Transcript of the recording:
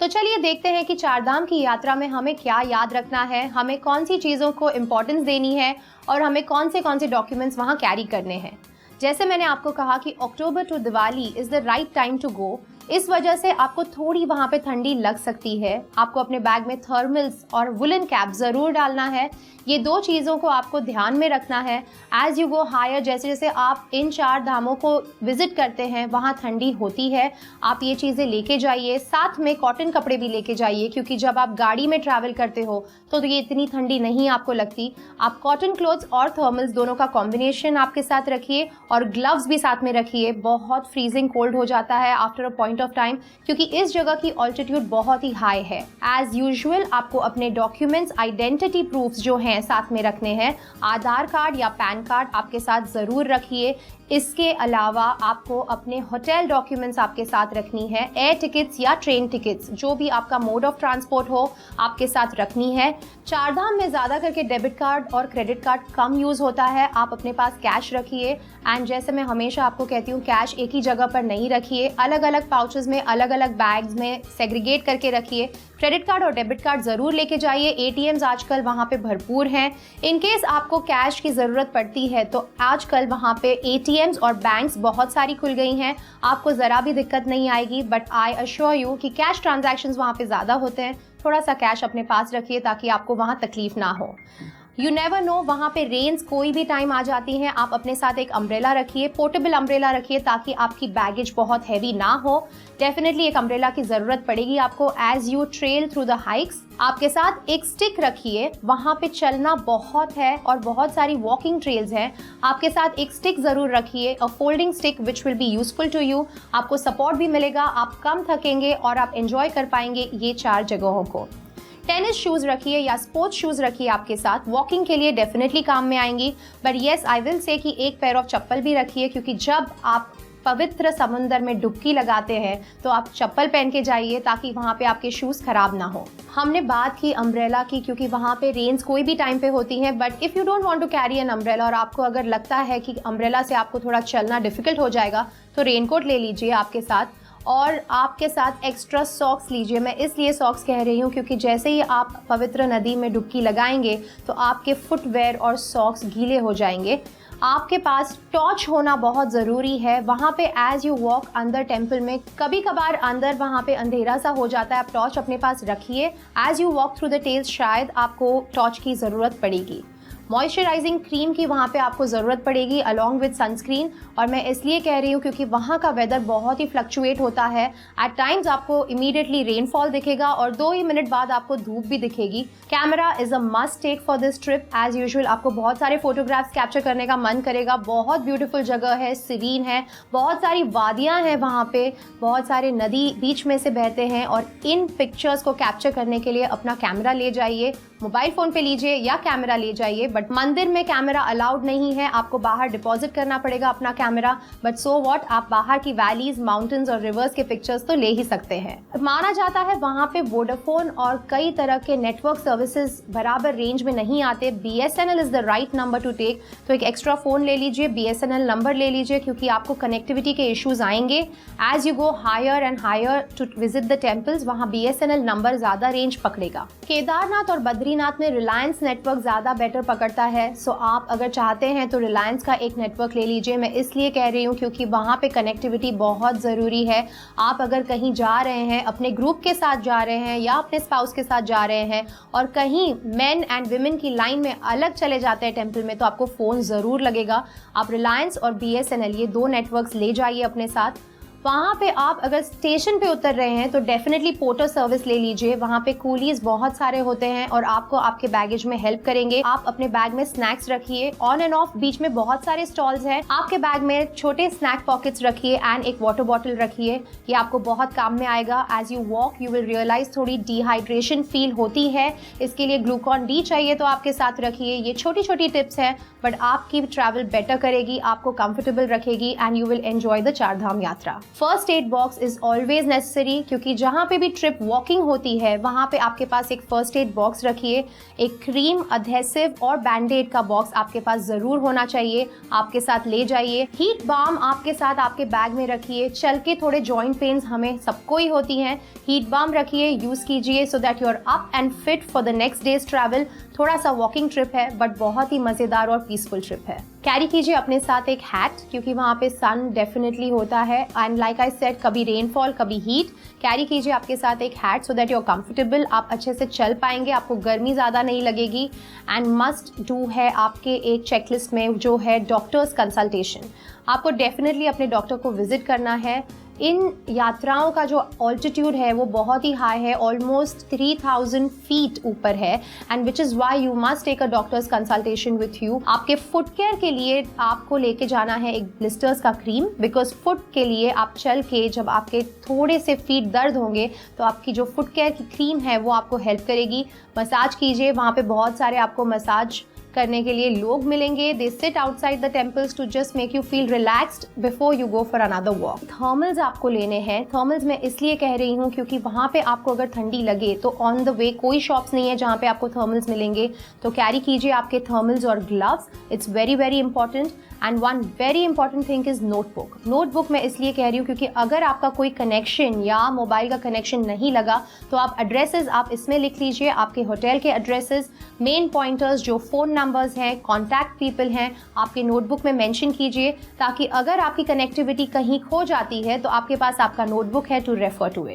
तो चलिए देखते हैं कि चारधाम की यात्रा में हमें क्या याद रखना है, हमें कौन सी चीज़ों को इम्पोर्टेंस देनी है और हमें कौन से डॉक्यूमेंट्स वहाँ कैरी करने हैं। जैसे मैंने आपको कहा कि October to Diwali is the right time to go. इस वजह से आपको थोड़ी वहाँ पे ठंडी लग सकती है। आपको अपने बैग में थर्मल्स और वुलन कैप ज़रूर डालना है। ये दो चीज़ों को आपको ध्यान में रखना है। एज़ यू गो हायर, जैसे जैसे आप इन चार धामों को विज़िट करते हैं वहाँ ठंडी होती है, आप ये चीज़ें लेके जाइए। साथ में कॉटन कपड़े भी लेके जाइए, क्योंकि जब आप गाड़ी में ट्रैवल करते हो तो ये इतनी ठंडी नहीं आपको लगती। आप कॉटन क्लोथ्स और थर्मल्स दोनों का कॉम्बिनेशन आपके साथ रखिए और ग्लव्स भी साथ में रखिए। बहुत फ्रीजिंग कोल्ड हो जाता है after a point of time, क्योंकि इस जगह की ऑल्टीट्यूड बहुत ही हाई है। एज यूजुअल आपको अपने डॉक्यूमेंट्स, आइडेंटिटी प्रूफ्स जो हैं साथ में रखने हैं। आधार कार्ड या पैन कार्ड आपके साथ ज़रूर रखिए। इसके अलावा आपको अपने होटल डॉक्यूमेंट्स आपके साथ रखनी है। एयर टिकट्स या ट्रेन टिकट्स, जो भी आपका मोड ऑफ ट्रांसपोर्ट हो, आपके साथ रखनी है। चारधाम में ज़्यादा करके डेबिट कार्ड और क्रेडिट कार्ड कम यूज़ होता है। आप अपने पास कैश रखिए। एंड जैसे मैं हमेशा आपको कहती हूँ, कैश एक ही जगह पर नहीं रखिए, अलग अलग पाउचेस में, अलग अलग बैग्स में सेग्रीगेट करके रखिए। क्रेडिट कार्ड और डेबिट कार्ड ज़रूर लेके जाइए। एटीएम्स आजकल वहाँ पे भरपूर हैं। इन केस आपको कैश की ज़रूरत पड़ती है तो आजकल वहाँ पे एटीएम्स और बैंक्स बहुत सारी खुल गई हैं, आपको ज़रा भी दिक्कत नहीं आएगी। बट आई अश्योर यू कि कैश ट्रांजैक्शंस वहाँ पे ज़्यादा होते हैं। थोड़ा सा कैश अपने पास रखिए ताकि आपको वहाँ तकलीफ ना हो। यू नेवर नो, वहाँ पे रेन्स कोई भी टाइम आ जाती हैं। आप अपने साथ एक अम्ब्रेला रखिए, पोर्टेबल अम्ब्रेला रखिए, ताकि आपकी बैगेज बहुत हैवी ना हो। डेफिनेटली एक अम्ब्रेला की ज़रूरत पड़ेगी आपको as you trail through the hikes. आपके साथ एक स्टिक रखिए, वहाँ पे चलना बहुत है और बहुत सारी वॉकिंग ट्रेल्स हैं। आपके साथ एक स्टिक ज़रूर रखिए, a folding stick which will be useful to you. आपको सपोर्ट भी मिलेगा, आप कम थकेंगे और आप एंजॉय कर पाएंगे ये चार जगहों को। टेनिस शूज़ रखिए या स्पोर्ट्स शूज़ रखिए आपके साथ, वॉकिंग के लिए डेफिनेटली काम में आएंगी। But yes, I will say कि एक पेयर ऑफ चप्पल भी रखिए, क्योंकि जब आप पवित्र समुंदर में डुबकी लगाते हैं तो आप चप्पल पहन के जाइए ताकि वहाँ पे आपके शूज़ खराब ना हो। हमने बात की अम्ब्रेला की, क्योंकि वहाँ पे रेन्स कोई भी टाइम पे होती हैं। But if you don't want to carry an umbrella और आपको अगर लगता है कि अम्ब्रेला से आपको थोड़ा चलना डिफ़िकल्ट हो जाएगा, तो रेनकोट ले लीजिए आपके साथ। और आपके साथ एक्स्ट्रा सॉक्स लीजिए। मैं इसलिए सॉक्स कह रही हूँ क्योंकि जैसे ही आप पवित्र नदी में डुबकी लगाएंगे तो आपके फुटवेयर और सॉक्स गीले हो जाएंगे। आपके पास टॉर्च होना बहुत ज़रूरी है। वहाँ पे एज़ यू वॉक अंदर टेम्पल में, कभी कभार अंदर वहाँ पे अंधेरा सा हो जाता है, आप टॉर्च अपने पास रखिए। As you walk through the trails शायद आपको टॉर्च की ज़रूरत पड़ेगी। मॉइस्चराइजिंग क्रीम की वहाँ पे आपको ज़रूरत पड़ेगी अलॉन्ग विद सनस्क्रीन। और मैं इसलिए कह रही हूँ क्योंकि वहाँ का वेदर बहुत ही फ्लक्चुएट होता है। एट टाइम्स आपको इमीडिएटली रेनफॉल दिखेगा और 2 ही मिनट बाद आपको धूप भी दिखेगी। Camera is a must take for this trip. As usual आपको बहुत सारे फोटोग्राफ्स कैप्चर करने का मन करेगा। बहुत ब्यूटीफुल जगह है, सीरीन है, बहुत सारी वादियाँ हैं वहाँ पे, बहुत सारे नदी बीच में से बहते हैं। और इन पिक्चर्स को कैप्चर करने के लिए अपना कैमरा ले जाइए, मोबाइल फ़ोन पे लीजिए या कैमरा ले जाइए। बट मंदिर में कैमरा अलाउड नहीं है, आपको बाहर डिपॉजिट करना पड़ेगा अपना कैमरा। बट सो व्हाट, आप बाहर की वैलीज, माउंटेन्स और रिवर्स के पिक्चर्स तो ले ही सकते हैं। माना जाता है वहाँ पे वोडाफोन और कई तरह के नेटवर्क सर्विसेज बराबर रेंज में नहीं आते। BSNL is the right number to take. तो एक एक्स्ट्रा फ़ोन ले लीजिए, BSNL नंबर ले लीजिए, क्योंकि आपको कनेक्टिविटी के इश्यूज आएंगे। As you go higher and higher to visit the temples, वहाँ BSNL नंबर ज़्यादा रेंज पकड़ेगा। केदारनाथ और बद्रीनाथ में रिलायंस नेटवर्क ज़्यादा बेटर पकड़ता है। सो आप अगर चाहते हैं तो रिलायंस का एक नेटवर्क ले लीजिए। मैं इसलिए कह रही हूँ क्योंकि वहाँ पे कनेक्टिविटी बहुत ज़रूरी है। आप अगर कहीं जा रहे हैं, अपने ग्रुप के साथ जा रहे हैं या अपने स्पाउस के साथ जा रहे हैं और कहीं मेन एंड विमेन की लाइन में अलग चले जाते हैं टेम्पल में, तो आपको फ़ोन ज़रूर लगेगा। आप रिलायंस और BSNL ये 2 नेटवर्क्स ले जाइए अपने साथ। वहाँ पे आप अगर स्टेशन पे उतर रहे हैं तो डेफिनेटली पोर्टर सर्विस ले लीजिए। वहाँ पे कूलीज बहुत सारे होते हैं और आपको आपके बैगेज में हेल्प करेंगे। आप अपने बैग में स्नैक्स रखिए, ऑन एंड ऑफ बीच में बहुत सारे स्टॉल्स हैं। आपके बैग में छोटे स्नैक पॉकेट्स रखिए एंड एक वाटर बॉटल रखिए, ये आपको बहुत काम में आएगा। As you walk you will realize थोड़ी डिहाइड्रेशन फील होती है, इसके लिए ग्लूकॉन डी चाहिए तो आपके साथ रखिए। ये छोटी छोटी टिप्स हैं बट आपकी ट्रैवल बेटर करेगी, आपको कंफर्टेबल रखेगी and you will enjoy the Chardham Yatra. First aid box is always necessary, क्योंकि जहाँ पे भी ट्रिप वॉकिंग होती है वहाँ पे आपके पास एक फर्स्ट एड बॉक्स रखिए। एक क्रीम, अधेसिव और बैंडेड का बॉक्स आपके पास ज़रूर होना चाहिए, आपके साथ ले जाइए। हीट बाम आपके साथ आपके बैग में रखिए। चल के थोड़े जॉइंट पेन्स हमें सबको ही होती हैं, हीट बाम रखिए, यूज़ कीजिए so that you are up and fit for the next days travel. थोड़ा सा वॉकिंग ट्रिप है बट बहुत ही मज़ेदार और पीसफुल ट्रिप है। कैरी कीजिए अपने साथ एक हैट, क्योंकि वहाँ पे सन डेफिनेटली होता है एंड लाइक आई सेड, कभी रेनफॉल कभी हीट। कैरी कीजिए आपके साथ एक hat so that you are comfortable, आप अच्छे से चल पाएंगे, आपको गर्मी ज़्यादा नहीं लगेगी। एंड मस्ट डू है आपके एक चेकलिस्ट में जो है डॉक्टर्स कंसल्टेशन। आपको डेफिनेटली अपने डॉक्टर को विजिट करना है। इन यात्राओं का जो ऑल्टीट्यूड है वो बहुत ही हाई है, ऑलमोस्ट 3000 फीट ऊपर है, and which is why you must take a doctor's consultation with you. आपके फुट केयर के लिए आपको लेके जाना है एक ब्लिस्टर्स का क्रीम, बिकॉज फुट के लिए आप चल के जब आपके थोड़े से फीट दर्द होंगे तो आपकी जो फुट केयर की क्रीम है वो आपको हेल्प करेगी। मसाज कीजिए, वहाँ पे बहुत सारे आपको मसाज करने के लिए लोग मिलेंगे। They sit outside the temples to just make you feel relaxed before you go for another walk. Thermals आपको लेने हैं। थर्मल्स मैं इसलिए कह रही हूँ क्योंकि वहाँ पे आपको अगर ठंडी लगे तो ऑन द वे कोई शॉप्स नहीं है जहाँ पे आपको थर्मल्स मिलेंगे, तो कैरी कीजिए आपके थर्मल्स और gloves. It's very very important. And one very important thing is notebook. Notebook मैं इसलिए कह रही हूँ क्योंकि अगर आपका कोई कनेक्शन या मोबाइल का कनेक्शन नहीं लगा तो आप एड्रेसेस आप इसमें लिख लीजिए, आपके होटल के एड्रेसेस, मेन पॉइंटर्स, जो फ़ोन नंबर्स हैं, कॉन्टैक्ट पीपल हैं, आपके नोटबुक में मेंशन कीजिए, ताकि अगर आपकी कनेक्टिविटी कहीं खो जाती है तो आपके पास आपका नोटबुक है टू रेफर टू इट।